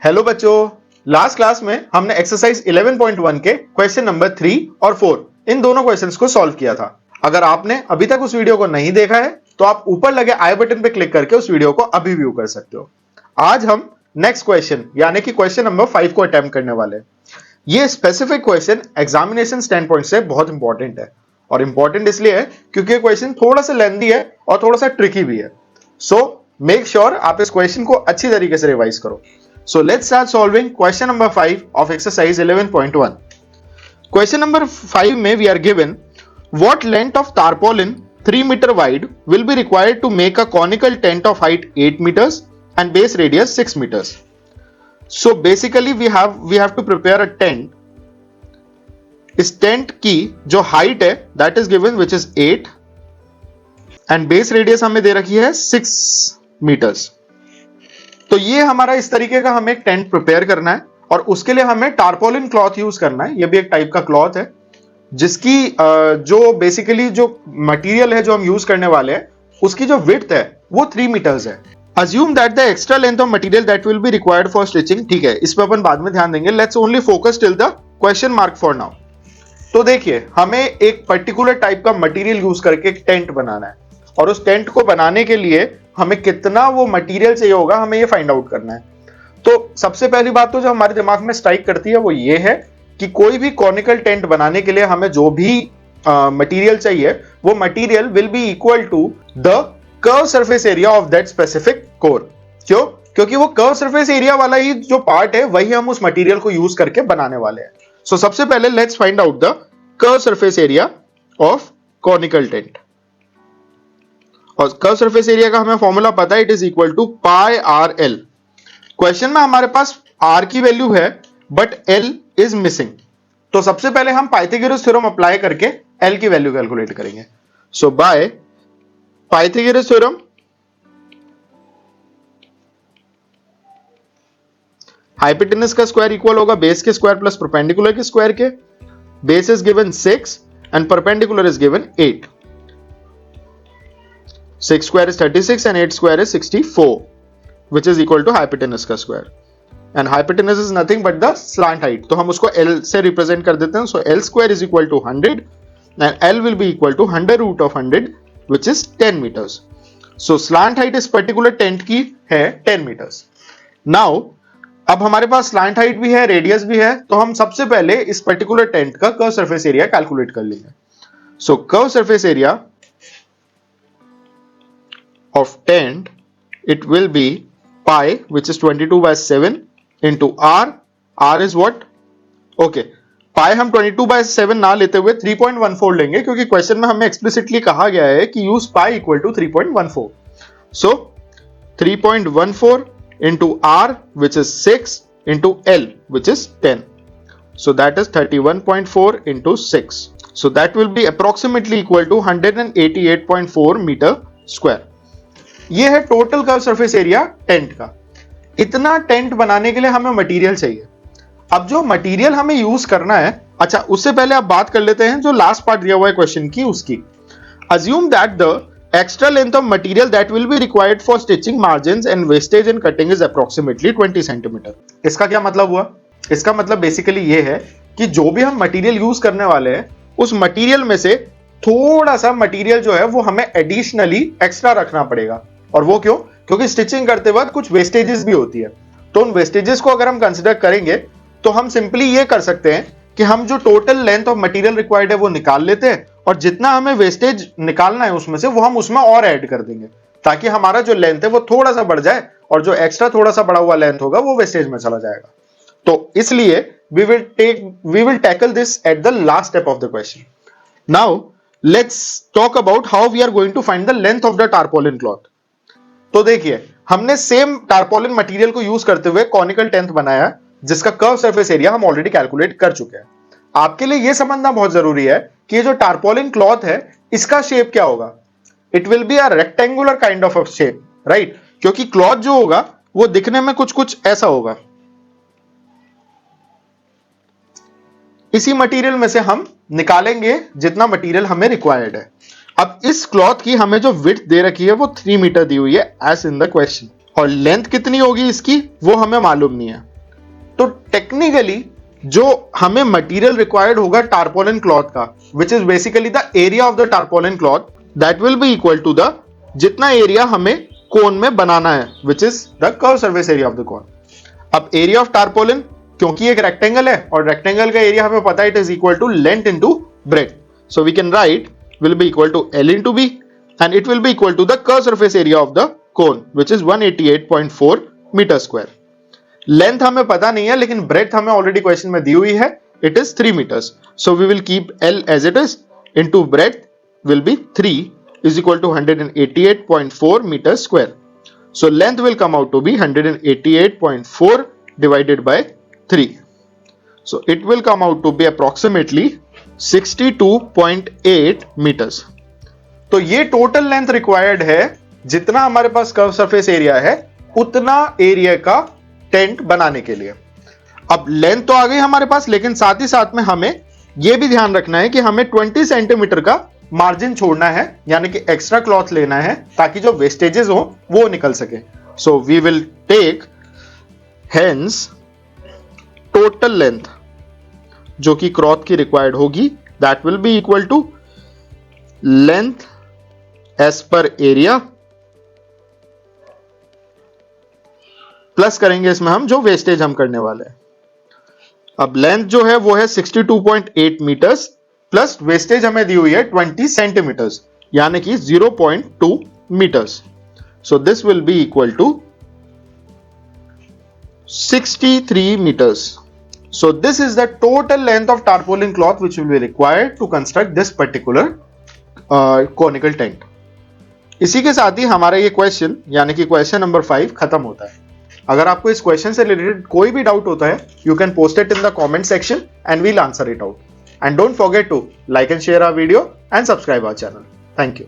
Hello बच्चों, last class में हमने एक्सरसाइज 11.1 के क्वेश्चन नंबर 3 और 4 इन दोनों क्वेश्चंस को सॉल्व किया था। अगर आपने अभी तक उस वीडियो को नहीं देखा है तो आप ऊपर लगे आई बटन पे क्लिक करके उस वीडियो को अभी व्यू कर सकते हो। आज हम नेक्स्ट क्वेश्चन यानी कि क्वेश्चन नंबर 5 को अटेम्प्ट करने वाले हैं। ये specific question examination stand point से बहुत इंपॉर्टेंट है और इंपॉर्टेंट इसलिए है क्योंकि क्वेश्चन थोड़ा सा लेंथी है और थोड़ा सा ट्रिकी भी है। सो मेक श्योर आप इस क्वेश्चन को अच्छी तरीके से रिवाइज करो। So let's start solving question number 5 of exercise 11.1. Question number 5 में we are given what length of tarpaulin 3 meter wide will be required to make a conical tent of height 8 meters and base radius 6 meters. So basically we have to prepare a tent. इस tent की जो height है that is given which is 8 and base radius हमें दे रखी है 6 meters. तो ये हमारा इस तरीके का हमें एक टेंट प्रिपेयर करना है और उसके लिए हमें टारपोलिन क्लॉथ यूज करना है। ये भी एक टाइप का क्लॉथ है जिसकी जो बेसिकली जो मटेरियल है जो हम यूज करने वाले हैं उसकी जो विड्थ है वो 3 मीटर्स है। Assume that the extra length of material that will be required for stitching. ठीक है, इस पर अपन बाद में ध्यान देंगे। Let's only focus till the question mark for now. तो देखिए, हमें एक पर्टिकुलर टाइप का मटेरियल यूज करके एक टेंट बनाना है और उस टेंट को बनाने के लिए हमें कितना वो मटेरियल चाहिए होगा हमें ये फाइंड आउट करना है। तो सबसे पहली बात तो जो हमारे दिमाग में स्ट्राइक करती है वो ये है कि कोई भी कॉनिकल टेंट बनाने के लिए हमें जो भी मटेरियल चाहिए वो material will be equal to the curve surface area of that specific core. क्यों? क्योंकि वो कर्व सरफेस एरिया वाला ही जो पार्ट है वही हम उस मटेरियल को यूज करके बनाने वाले हैं। सो सबसे पहले let's find out the curve surface area of conical tent. और कर्व सरफेस एरिया का हमें फॉर्मूला पता है, it is equal to pi r l. Question में हमारे पास आर की वैल्यू है बट एल इज मिसिंग। तो सबसे पहले हम पाइथागोरस थ्योरम अप्लाई करके एल की वैल्यू कैलकुलेट करेंगे। So by Pythagoras theorem hypotenuse का स्क्वायर इक्वल होगा बेस के स्क्वायर प्लस परपेंडिकुलर के स्क्वायर के। Base is given 6 and perpendicular is given 8। 6 square is 36 and 8 square is 64, which is equal to hypotenuse का square. And hypotenuse is nothing but the slant height. तो हम उसको L से represent कर देते हैं. So L square is equal to 100 and L will be equal to 100 root of 100, which is 10 meters. So slant height इस particular tent की है 10 meters. Now अब हमारे पास slant height भी है, radius भी है, तो हम सबसे पहले इस particular tent का curve surface area calculate कर लेंगे. So curve surface area of tent, it will be pi, which is 22 by 7 into r. r is what? Okay, pi हम 22 by 7 ना लेते हुए 3.14 लेंगे क्योंकि क्वेश्चन में हमें एक्सप्लिसिटली कहा गया है कि use pi equal to 3.14. So 3.14 into r, which is 6 into l, which is 10. So that is 31.4 into 6. So that will be approximately equal to 188.4 meter square. ये है total curve surface area tent का। इतना tent बनाने के लिए हमें material चाहिए। अब जो मटेरियल हमें यूज करना है, अच्छा उससे पहले आप बात कर लेते हैं जो लास्ट पार्ट दिया हुआ है क्वेश्चन की उसकी। Assume that the extra length of material that will be required for stitching margins and wastage and cutting is approximately 20 centimetre. इसका क्या मतलब हुआ? इसका मतलब बेसिकली ये है कि जो भी हम मटेरियल यूज करने वाले हैं उस मटेरियल में से थोड़ा सा मटेरियल जो है वो हमें एडिशनली एक्स्ट्रा रखना पड़ेगा। और वो क्यों? क्योंकि स्टिचिंग करते वक्त कुछ वेस्टेजेस भी होती है। तो उन वेस्टेजेस को अगर हम कंसिडर करेंगे तो हम सिंपली ये कर सकते हैं कि हम जो total length of material required है वो निकाल लेते हैं और जितना हमें वेस्टेज निकालना है उसमें से वो हम उसमें और ऐड कर देंगे ताकि हमारा जो लेंथ है वो थोड़ा सा बढ़ जाए और जो एक्स्ट्रा थोड़ा सा बढ़ा हुआ लेंथ होगा वो वेस्टेज में चला जाएगा। तो इसलिए we will tackle this at the last step of the question. Now let's talk about how we are going to find the length of the tarpaulin cloth. तो देखिए, हमने सेम टारपोलिन मटेरियल को use करते हुए conical tent बनाया जिसका curve surface area हम already calculate कर चुके हैं। आपके लिए यह समझना बहुत जरूरी है कि ये जो टारपोलिन क्लॉथ है इसका शेप क्या होगा। It will be a rectangular kind of shape, right? क्योंकि क्लॉथ जो होगा वो दिखने में कुछ कुछ ऐसा होगा। इसी मटेरियल में से हम निकालेंगे जितना मटेरियल हमें रिक्वायर्ड है। अब इस क्लॉथ की हमें जो विड्थ दे रखी है वो 3 मीटर दी हुई है एज इन द क्वेश्चन और लेंथ कितनी होगी इसकी वो हमें मालूम नहीं है। तो टेक्निकली जो हमें मटेरियल रिक्वायर्ड होगा टारपोलिन क्लॉथ का, which is basically the area of the tarpaulin cloth, that will be equal to the जितना एरिया हमें कोन में बनाना है, which is the curve surface area of the cone. अब एरिया ऑफ टारपोलिन, क्योंकि एक rectangle है और रेक्टेंगल का एरिया हमें पता है it is equal to length into breadth, so we can write will be equal to L into B and it will be equal to the curved surface area of the cone which is 188.4 meter square. Length हमें पता नहीं है लेकिन breadth हमें already question में दी हुई है, it is 3 meters. So we will keep L as it is into breadth will be 3 is equal to 188.4 meters square. So length will come out to be 188.4 divided by 3. So it will come out to be approximately 62.8 metres. तो ये total length required है, जितना हमारे पास curve surface area है उतना area का tent बनाने के लिए। अब लेंथ तो आ गई हमारे पास, लेकिन साथ ही साथ में हमें यह भी ध्यान रखना है कि हमें 20 सेंटीमीटर का मार्जिन छोड़ना है, यानी कि एक्स्ट्रा क्लॉथ लेना है ताकि जो वेस्टेजेस हो वो निकल सके। So we will take hence total length जो कि क्लॉथ की रिक्वायर्ड होगी, that will be equal to length as per area plus करेंगे इसमें हम जो वेस्टेज हम करने वाले हैं। अब लेंथ जो है वो है 62.8 मीटर्स प्लस वेस्टेज हमें दी हुई है 20 सेंटीमीटर्स यानी कि 0.2 metres. So this will be equal to 63 meters. So this is the total length of tarpaulin cloth which will be required to construct this particular conical tent. इसी के साथ ही हमारा ये क्वेश्चन यानी कि क्वेश्चन नंबर 5 खत्म होता है। अगर आपको इस क्वेश्चन से रिलेटेड कोई भी डाउट होता है, you can post it in the comment section and we'll answer it out. And don't forget to like and share our video and subscribe our channel. Thank you.